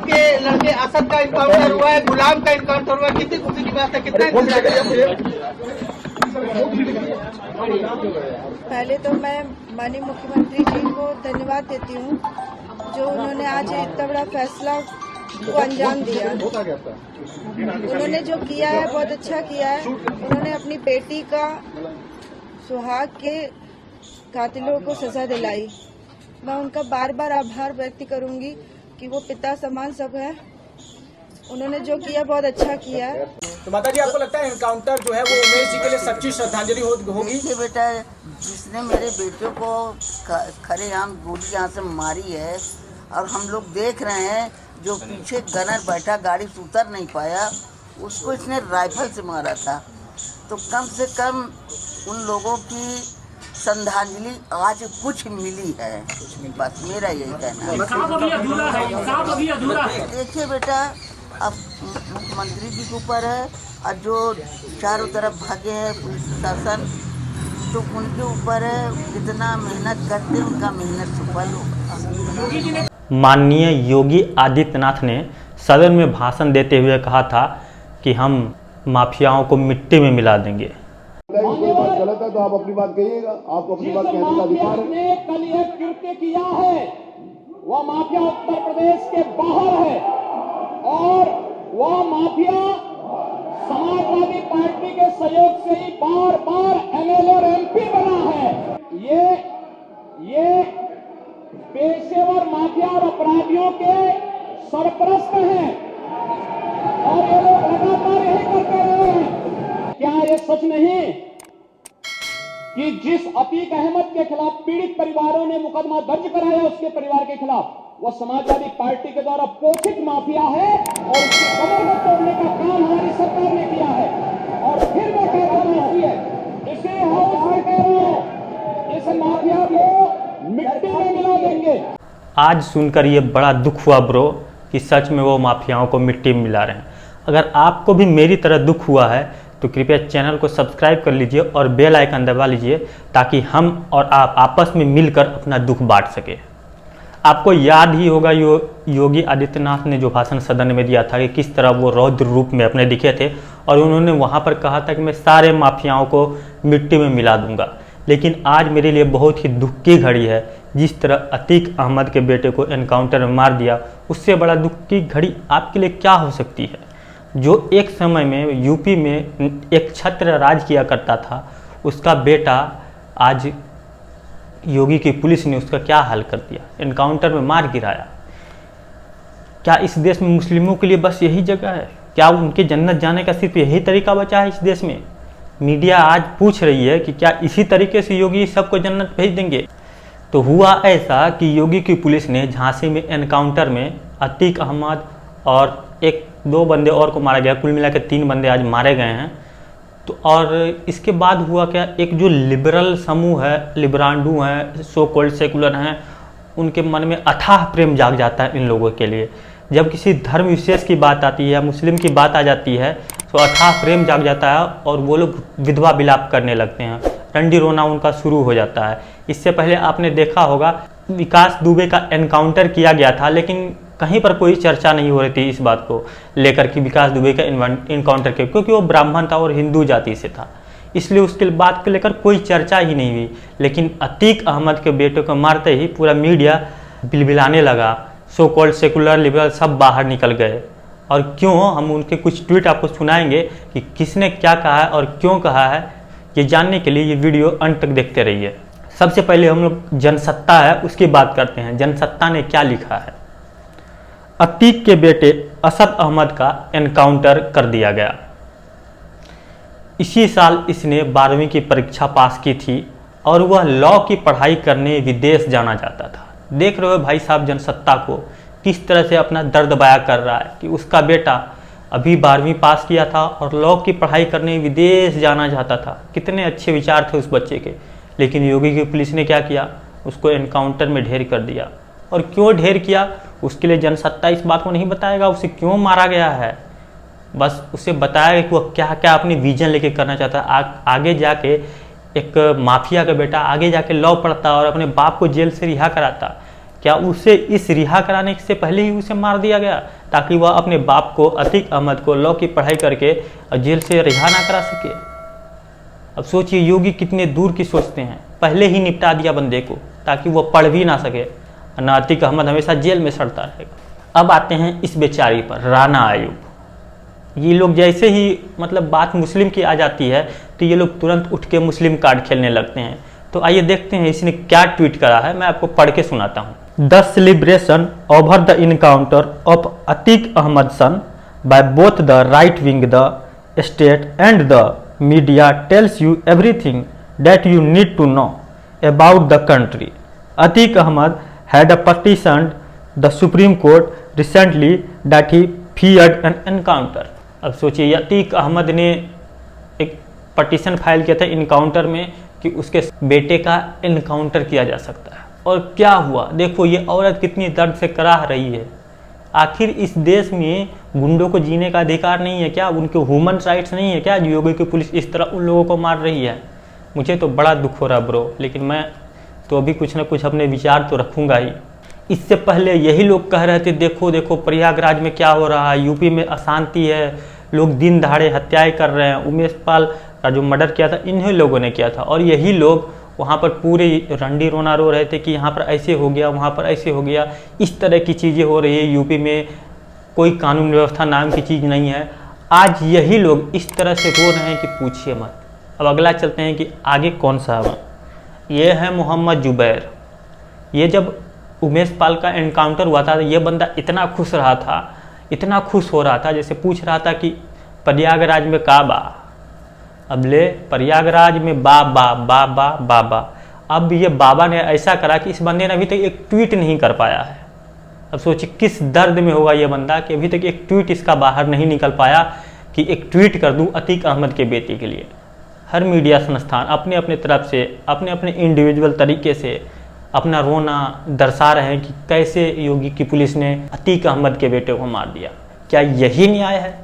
आपके लड़के असद का इनकाउंटर हुआ है, गुलाम का इनकाउंटर हुआ है, कितनी खुशी की बात है, कितना पहले तो मैं माननीय मुख्यमंत्री जी को धन्यवाद देती हूँ जो उन्होंने आज इतना बड़ा फैसला को अंजाम दिया। उन्होंने जो किया है बहुत अच्छा किया है। उन्होंने अपनी बेटी का सुहाग के कातिलों को सजा दिलाई। मैं उनका बार बार आभार व्यक्त करूंगी कि वो पिता समान सब है। उन्होंने जो किया बहुत अच्छा किया है। तो माता जी, आपको लगता है एनकाउंटर जो है वो उमेश जी के लिए सच्ची श्रद्धांजलि होगी? देखिए बेटा, जिसने मेरे बेटे को खरेआम गोली यहाँ से मारी है और हम लोग देख रहे हैं जो पीछे गनर बैठा गाड़ी से उतर नहीं पाया, उसको इसने राइफल से मारा था। तो कम से कम उन लोगों की श्रद्धांजलि आज कुछ मिली है, बस मेरा यही कहना है। देखिए बेटा, अब मुख्यमंत्री जी के ऊपर है और जो चारों तरफ भागे हैं पुलिस प्रशासन, तो उनके ऊपर है। कितना मेहनत करते उनका मेहनत सफल होगा। माननीय योगी आदित्यनाथ ने सदन में भाषण देते हुए कहा था कि हम माफियाओं को मिट्टी में मिला देंगे। कोई बात गलत है तो आप अपनी बात कहिएगा, आपको अपनी बात कहने का अधिकार है। कल एक कृत्य किया है, वह माफिया उत्तर प्रदेश के बाहर है और वह माफिया समाजवादी पार्टी के सहयोग से ही बार बार एमएलए और एमपी बना है। ये पेशेवर माफिया और अपराधियों के सरपरस्त हैं और ये लोग लगातार यही करते रहे हैं। क्या ये सच नहीं कि जिस अतीक अहमद के खिलाफ पीड़ित परिवारों ने मुकदमा दर्ज कराया उसके परिवार के खिलाफ, वह समाजवादी पार्टी के द्वारा पोषित माफिया है और उसकी कमर को तोड़ने का काम हमारी सरकार ने किया है। और फिर मैं कह रहा हूं, इसे हाउस में कह रहा हूं, इस माफिया को मिट्टी में मिला देंगे। आज सुनकर ये बड़ा दुख हुआ ब्रो कि सच में वो माफियाओं को मिट्टी में मिला रहे हैं। अगर आपको भी मेरी तरह दुख हुआ है तो कृपया चैनल को सब्सक्राइब कर लीजिए और बेल आइकन दबा लीजिए ताकि हम और आप आपस में मिलकर अपना दुख बांट सके। आपको याद ही होगा योगी आदित्यनाथ ने जो भाषण सदन में दिया था कि किस तरह वो रौद्र रूप में अपने दिखे थे और उन्होंने वहाँ पर कहा था कि मैं सारे माफियाओं को मिट्टी में मिला दूंगा। लेकिन आज मेरे लिए बहुत ही दुख की घड़ी है। जिस तरह अतीक अहमद के बेटे को एनकाउंटर में मार दिया, उससे बड़ा दुख की घड़ी आपके लिए क्या हो सकती है? जो एक समय में यूपी में एक छत्र राज किया करता था, उसका बेटा आज योगी की पुलिस ने उसका क्या हाल कर दिया, एनकाउंटर में मार गिराया। क्या इस देश में मुस्लिमों के लिए बस यही जगह है? क्या उनके जन्नत जाने का सिर्फ यही तरीका बचा है इस देश में? मीडिया आज पूछ रही है कि क्या इसी तरीके से योगी सबको जन्नत भेज देंगे? तो हुआ ऐसा कि योगी की पुलिस ने झांसी में एनकाउंटर में अतीक अहमद और दो बंदे और को मारा गया, कुल मिला के 3 बंदे आज मारे गए हैं। तो और इसके बाद हुआ क्या, एक जो लिबरल समूह है, लिबरांडू हैं, सो कॉल्ड सेकुलर हैं, उनके मन में अथाह प्रेम जाग जाता है इन लोगों के लिए। जब किसी धर्म विशेष की बात आती है या मुस्लिम की बात आ जाती है तो अथाह प्रेम जाग जाता है और वो लोग विधवा विलाप करने लगते हैं, रंडी रोना उनका शुरू हो जाता है। इससे पहले आपने देखा होगा विकास दुबे का एनकाउंटर किया गया था, लेकिन कहीं पर कोई चर्चा नहीं हो रही थी इस बात को लेकर कि विकास दुबे का इनकाउंटर किया, क्योंकि वो ब्राह्मण था और हिंदू जाति से था, इसलिए उसके बात को लेकर कोई चर्चा ही नहीं हुई। लेकिन अतीक अहमद के बेटे को मारते ही पूरा मीडिया बिलबिलाने लगा, सो कॉल्ड सेकुलर लिबरल सब बाहर निकल गए। और क्यों, हम उनके कुछ ट्वीट आपको सुनाएंगे कि किसने क्या कहा है और क्यों कहा है। ये जानने के लिए ये वीडियो अंत तक देखते रहिए। सबसे पहले हम लोग जनसत्ता है उसकी बात करते हैं। जनसत्ता ने क्या लिखा है? अतीक के बेटे असद अहमद का एनकाउंटर कर दिया गया। इसी साल इसने 12वीं की परीक्षा पास की थी और वह लॉ की पढ़ाई करने विदेश जाना चाहता था। देख रहे हो भाई साहब जनसत्ता को किस तरह से अपना दर्द बयां कर रहा है कि उसका बेटा अभी 12वीं पास किया था और लॉ की पढ़ाई करने विदेश जाना चाहता था। कितने अच्छे विचार थे उस बच्चे के, लेकिन योगी की पुलिस ने क्या किया, उसको एनकाउंटर में ढेर कर दिया। और क्यों ढेर किया उसके लिए जनसत्ता इस बात को नहीं बताएगा उसे क्यों मारा गया है, बस उसे बताया कि वह क्या क्या अपनी विजन लेके करना चाहता है। आगे जाके एक माफिया का बेटा आगे जाके लॉ पढ़ता और अपने बाप को जेल से रिहा कराता। क्या उसे इस रिहा कराने से पहले ही उसे मार दिया गया ताकि वह अपने बाप को अतीक अहमद को लॉ की पढ़ाई करके जेल से रिहा ना करा सके? अब सोचिए योगी कितने दूर की सोचते हैं, पहले ही निपटा दिया बंदे को ताकि वो पढ़ भी ना सके, और अतीक अहमद हमेशा जेल में सड़ता रहेगा। अब आते हैं इस बेचारी पर, राना अयूब। ये लोग जैसे ही मतलब बात मुस्लिम की आ जाती है तो ये लोग तुरंत उठ के मुस्लिम कार्ड खेलने लगते हैं। तो आइए देखते हैं इसने क्या ट्वीट करा है, मैं आपको पढ़ के सुनाता हूँ। The celebration over the encounter of Atiq Ahmed son by both the right wing the state and the media tells you everything that you need to know about the country. Atiq Ahmed had petitioned the supreme court recently that he feared an encounter। अब सोचिए अतीक अहमद ने एक petition file किया था encounter में कि उसके बेटे का इनकाउंटर किया जा सकता है, और क्या हुआ देखो, ये औरत कितनी दर्द से कराह रही है। आखिर इस देश में गुंडों को जीने का अधिकार नहीं है क्या? उनके ह्यूमन राइट्स नहीं है क्या? योगी की पुलिस इस तरह उन लोगों को मार रही है। मुझे तो बड़ा दुख हो रहा ब्रो, लेकिन मैं तो अभी कुछ ना कुछ अपने विचार तो रखूँगा ही। इससे पहले यही लोग कह रहे थे देखो देखो प्रयागराज में क्या हो रहा है, यूपी में अशांति है, लोग दिन दहाड़े हत्याएं कर रहे हैं। उमेश पाल का जो मर्डर किया था इन्हीं लोगों ने किया था, और यही लोग वहाँ पर पूरे रंडी रोना रो रहे थे कि यहाँ पर ऐसे हो गया, वहाँ पर ऐसे हो गया, इस तरह की चीज़ें हो रही है यूपी में, कोई कानून व्यवस्था नाम की चीज़ नहीं है। आज यही लोग इस तरह से रो रहे हैं कि पूछिए मत। अब अगला चलते हैं कि आगे कौन सा है। ये है मोहम्मद जुबैर। ये जब उमेश पाल का एनकाउंटर हुआ था ये बंदा इतना खुश रहा था, इतना खुश हो रहा था, जैसे पूछ रहा था कि प्रयागराज में काबा। अब ले प्रयागराज में बाबा बाबा बाबा। अब ये बाबा ने ऐसा करा कि इस बंदे ने अभी तक एक ट्वीट नहीं कर पाया है। अब सोचिए किस दर्द में होगा ये बंदा कि अभी तक एक ट्वीट इसका बाहर नहीं निकल पाया कि एक ट्वीट कर दूं अतीक अहमद के बेटे के लिए। हर मीडिया संस्थान अपने अपने तरफ से अपने अपने इंडिविजुअल तरीके से अपना रोना दर्शा रहे हैं कि कैसे योगी की पुलिस ने अतीक अहमद के बेटे को मार दिया। क्या यही न्याय है?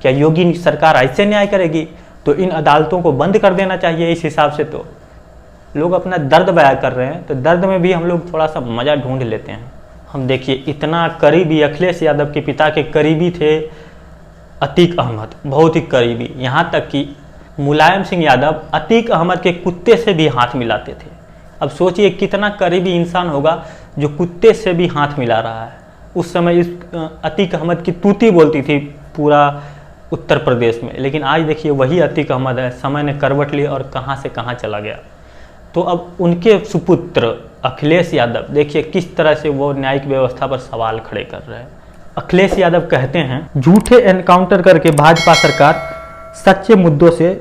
क्या योगी सरकार ऐसे न्याय करेगी? तो इन अदालतों को बंद कर देना चाहिए। इस हिसाब से तो लोग अपना दर्द बयां कर रहे हैं, तो दर्द में भी हम लोग थोड़ा सा मज़ा ढूंढ लेते हैं। हम देखिए इतना करीबी, अखिलेश यादव के पिता के करीबी थे अतीक अहमद, बहुत ही करीबी। यहाँ तक कि मुलायम सिंह यादव अतीक अहमद के कुत्ते से भी हाथ मिलाते थे। अब सोचिए कितना करीबी इंसान होगा जो कुत्ते से भी हाथ मिला रहा है। उस समय इस अतीक अहमद की तूती बोलती थी पूरा उत्तर प्रदेश में, लेकिन आज देखिए वही अतीक अहमद है, समय ने करवट ली और कहाँ से कहाँ चला गया। तो अब उनके सुपुत्र अखिलेश यादव देखिए किस तरह से वो न्यायिक व्यवस्था पर सवाल खड़े कर रहे हैं। अखिलेश यादव कहते हैं झूठे एनकाउंटर करके भाजपा सरकार सच्चे मुद्दों से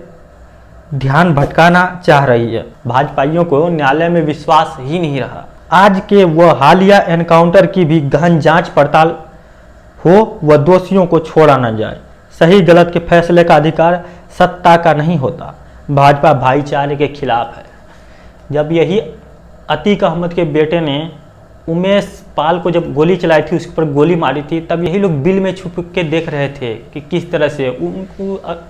ध्यान भटकाना चाह रही है। भाजपाइयों को न्यायालय में विश्वास ही नहीं रहा। आज के वह हालिया एनकाउंटर की भी गहन जांच पड़ताल हो, वह दोषियों को छोड़ा न जाए। सही गलत के फैसले का अधिकार सत्ता का नहीं होता। भाजपा भाईचारे के खिलाफ है। जब यही अतीक अहमद के बेटे ने उमेश पाल को जब गोली चलाई थी, उसके ऊपर गोली मारी थी, तब यही लोग बिल में छुप के देख रहे थे कि किस तरह से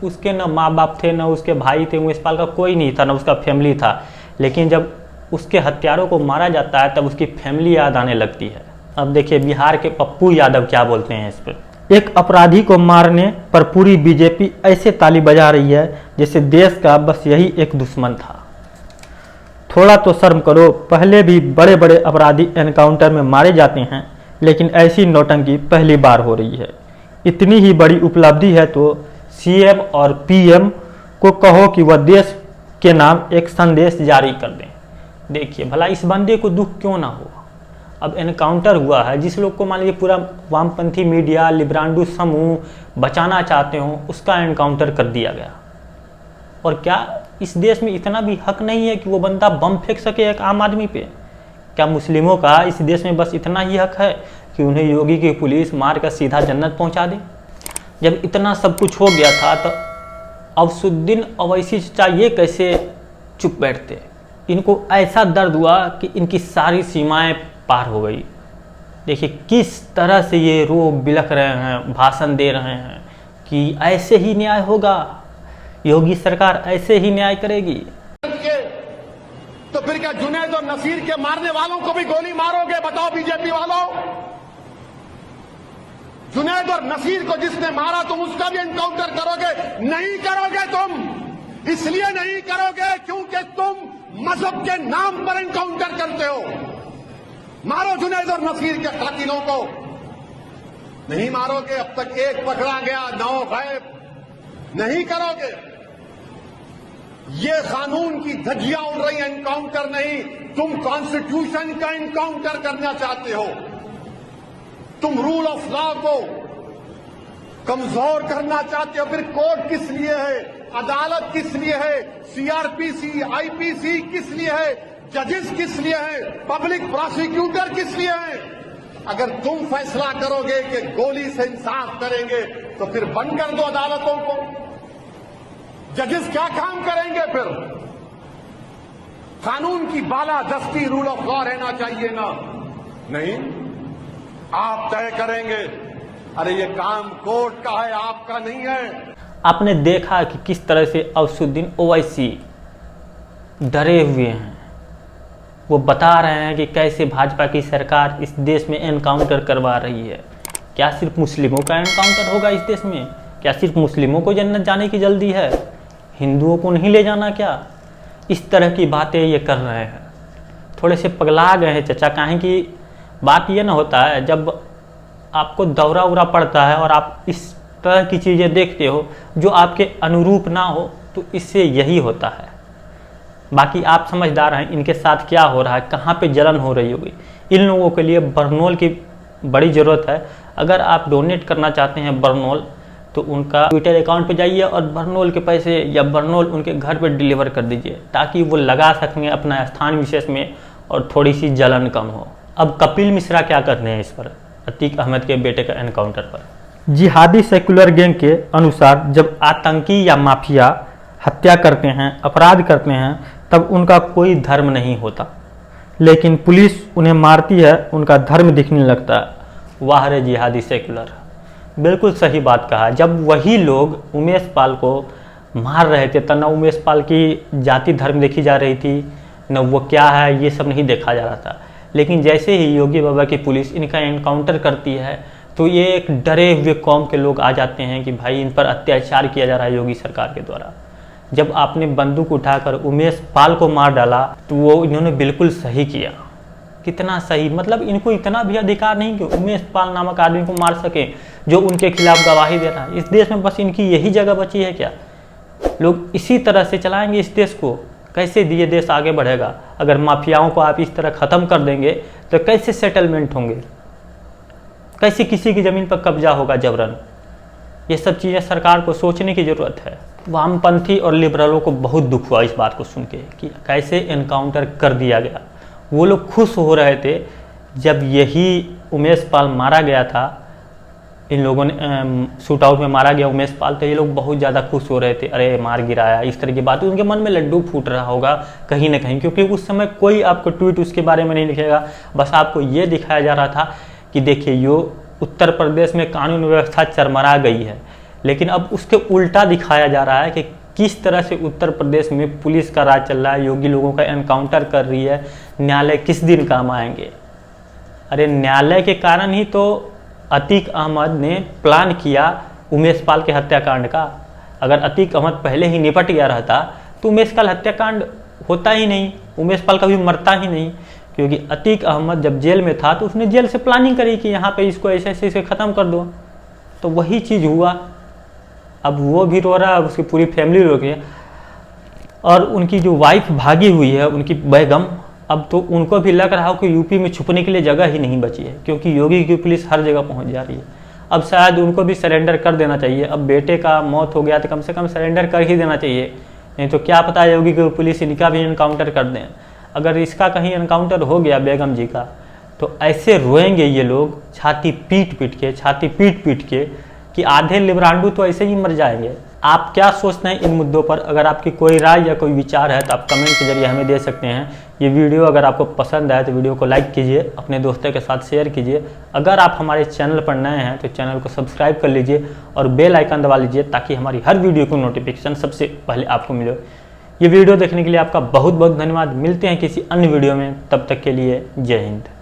उसके न माँ बाप थे, न उसके भाई थे, उमेश पाल का कोई नहीं था, न उसका फैमिली था। लेकिन जब उसके हत्यारों को मारा जाता है तब उसकी फैमिली याद आने लगती है। अब देखिए बिहार के पप्पू यादव क्या बोलते हैं इस पर। एक अपराधी को मारने पर पूरी बीजेपी ऐसे ताली बजा रही है जैसे देश का बस यही एक दुश्मन था। थोड़ा तो शर्म करो। पहले भी बड़े बड़े अपराधी एनकाउंटर में मारे जाते हैं, लेकिन ऐसी नौटंकी पहली बार हो रही है। इतनी ही बड़ी उपलब्धि है तो सीएम और पीएम को कहो कि वह देश के नाम एक संदेश जारी कर दें। देखिए भला इस बंदे को दुख क्यों ना हो। अब एनकाउंटर हुआ है, जिस लोग को मान लीजिए पूरा वामपंथी मीडिया लिब्रांडू समूह बचाना चाहते हो, उसका एनकाउंटर कर दिया गया। और क्या इस देश में इतना भी हक नहीं है कि वो बंदा बम फेंक सके एक आम आदमी पे? क्या मुस्लिमों का इस देश में बस इतना ही हक है कि उन्हें योगी की पुलिस मार कर सीधा जन्नत पहुंचा दे? जब इतना सब कुछ हो गया था तो अवसुद्दीन अवैसी चाचा ये कैसे चुप बैठते? इनको ऐसा दर्द हुआ कि इनकी सारी सीमाएं पार हो गई। देखिए किस तरह से ये रो बिलख रहे हैं, भाषण दे रहे हैं कि ऐसे ही न्याय होगा, योगी सरकार ऐसे ही न्याय करेगी। तो फिर क्या जुनैद और नसीर के मारने वालों को भी गोली मारोगे? बताओ बीजेपी वालों। जुनैद और नसीर को जिसने मारा तुम उसका भी एनकाउंटर करोगे? नहीं करोगे तुम। इसलिए नहीं करोगे क्योंकि तुम मजहब के नाम पर एनकाउंटर करते हो। मारो जुनैद और नसीर के कातिलों को। नहीं मारोगे। अब तक एक पकड़ा गया, 9 गायब। नहीं करोगे। ये कानून की धज्जियां उड़ रही, एनकाउंटर नहीं। तुम कॉन्स्टिट्यूशन का एनकाउंटर करना चाहते हो। तुम रूल ऑफ लॉ को कमजोर करना चाहते हो। फिर कोर्ट किस लिए है? अदालत किस लिए है? सीआरपीसी, आईपीसी किस लिए है? जजेस किस लिए है? पब्लिक प्रोसिक्यूटर किस लिए है? अगर तुम फैसला करोगे कि गोली से इंसाफ करेंगे तो फिर बंद कर दो अदालतों को। जजेस क्या काम करेंगे फिर? कानून की बालादस्ती, रूल ऑफ लॉ रहना चाहिए ना? नहीं, आप तय करेंगे। अरे ये काम कोर्ट का है, आपका नहीं है। आपने देखा कि किस तरह से अफसुद्दीन ओवैसी डरे हुए हैं। वो बता रहे हैं कि कैसे भाजपा की सरकार इस देश में एनकाउंटर करवा रही है। क्या सिर्फ मुस्लिमों का एनकाउंटर होगा इस देश में? क्या सिर्फ मुस्लिमों को जन्नत जाने की जल्दी है, हिंदुओं को नहीं ले जाना क्या? इस तरह की बातें ये कर रहे हैं। थोड़े से पगला गए हैं चचा। काहे कि बात ये ना होता है, जब आपको दौरा उरा पड़ता है और आप इस तरह की चीज़ें देखते हो जो आपके अनुरूप ना हो, तो इससे यही होता है। बाकी आप समझदार हैं इनके साथ क्या हो रहा है, कहाँ पे जलन हो रही होगी। इन लोगों के लिए बरनौल की बड़ी ज़रूरत है। अगर आप डोनेट करना चाहते हैं बरनौल, तो उनका ट्विटर अकाउंट पे जाइए और बरनौल के पैसे या बरनौल उनके घर पे डिलीवर कर दीजिए, ताकि वो लगा सकें अपना स्थान विशेष में और थोड़ी सी जलन कम हो। अब कपिल मिश्रा क्या करने हैं इस पर, अतीक अहमद के बेटे का एनकाउंटर पर? जिहादी सेकुलर गैंग के अनुसार जब आतंकी या माफिया हत्या करते हैं, अपराध करते हैं, तब उनका कोई धर्म नहीं होता, लेकिन पुलिस उन्हें मारती है, उनका धर्म दिखने लगता है। वाह रे जिहादी सेकुलर, बिल्कुल सही बात कहा। जब वही लोग उमेश पाल को मार रहे थे तब न उमेश पाल की जाति धर्म देखी जा रही थी, न वो क्या है ये सब नहीं देखा जा रहा था। लेकिन जैसे ही योगी बाबा की पुलिस इनका एनकाउंटर करती है तो ये एक डरे हुए कौम के लोग आ जाते हैं कि भाई इन पर अत्याचार किया जा रहा है योगी सरकार के द्वारा। जब आपने बंदूक उठाकर उमेश पाल को मार डाला तो वो इन्होंने बिल्कुल सही किया। कितना सही, मतलब इनको इतना भी अधिकार नहीं कि उमेश पाल नामक आदमी को मार सके जो उनके खिलाफ गवाही दे रहा है। इस देश में बस इनकी यही जगह बची है क्या? लोग इसी तरह से चलाएंगे इस देश को? कैसे ये देश आगे बढ़ेगा? अगर माफियाओं को आप इस तरह ख़त्म कर देंगे तो कैसे सेटलमेंट होंगे? कैसे किसी की ज़मीन पर कब्जा होगा जबरन? ये सब चीज़ें सरकार को सोचने की ज़रूरत है। वामपंथी और लिबरलों को बहुत दुख हुआ इस बात को सुन के कि कैसे एनकाउंटर कर दिया गया। वो लोग खुश हो रहे थे जब यही उमेश पाल मारा गया था, इन लोगों ने शूट आउट में मारा गया उमेश पाल, तो ये लोग बहुत ज़्यादा खुश हो रहे थे। अरे मार गिराया, इस तरह की बात उनके मन में लड्डू फूट रहा होगा कहीं ना कहीं, क्योंकि उस समय कोई आपको ट्वीट उसके बारे में नहीं लिखेगा। बस आपको ये दिखाया जा रहा था कि देखिए यो उत्तर प्रदेश में कानून व्यवस्था चरमरा गई है। लेकिन अब उसके उल्टा दिखाया जा रहा है कि किस तरह से उत्तर प्रदेश में पुलिस का राज चल रहा है, योगी लोगों का एनकाउंटर कर रही है। न्यायालय किस दिन काम आएंगे? अरे न्यायालय के कारण ही तो अतीक अहमद ने प्लान किया उमेश पाल के हत्याकांड का। अगर अतीक अहमद पहले ही निपट गया रहता तो उमेश पाल हत्याकांड होता ही नहीं, उमेश पाल कभी मरता ही नहीं। क्योंकि अतीक अहमद जब जेल में था तो उसने जेल से प्लानिंग करी कि यहाँ पे इसको ऐसे ऐसे इसे ख़त्म कर दो, तो वही चीज़ हुआ। अब वो भी रो रहा है, उसकी पूरी फैमिली रो रही है, और उनकी जो वाइफ भागी हुई है उनकी बेगम, अब तो उनको भी लग रहा हो कि यूपी में छुपने के लिए जगह ही नहीं बची है, क्योंकि योगी की पुलिस हर जगह पहुंच जा रही है। अब शायद उनको भी सरेंडर कर देना चाहिए। अब बेटे का मौत हो गया तो कम से कम सरेंडर कर ही देना चाहिए, नहीं तो क्या पता योगी की पुलिस इनका भी एनकाउंटर कर दें। अगर इसका कहीं एनकाउंटर हो गया बेगम जी का, तो ऐसे रोएंगे ये लोग छाती पीट पीट के कि आधे लिब्रांडू तो ऐसे ही मर जाएंगे। आप क्या सोचते हैं इन मुद्दों पर? अगर आपकी कोई राय या कोई विचार है तो आप कमेंट के जरिए हमें दे सकते हैं। ये वीडियो अगर आपको पसंद आए तो वीडियो को लाइक कीजिए, अपने दोस्तों के साथ शेयर कीजिए। अगर आप हमारे चैनल पर नए हैं तो चैनल को सब्सक्राइब कर लीजिए और बेल आइकन दबा लीजिए, ताकि हमारी हर वीडियो को नोटिफिकेशन सबसे पहले आपको मिले। ये वीडियो देखने के लिए आपका बहुत बहुत धन्यवाद। मिलते हैं किसी अन्य वीडियो में, तब तक के लिए जय हिंद।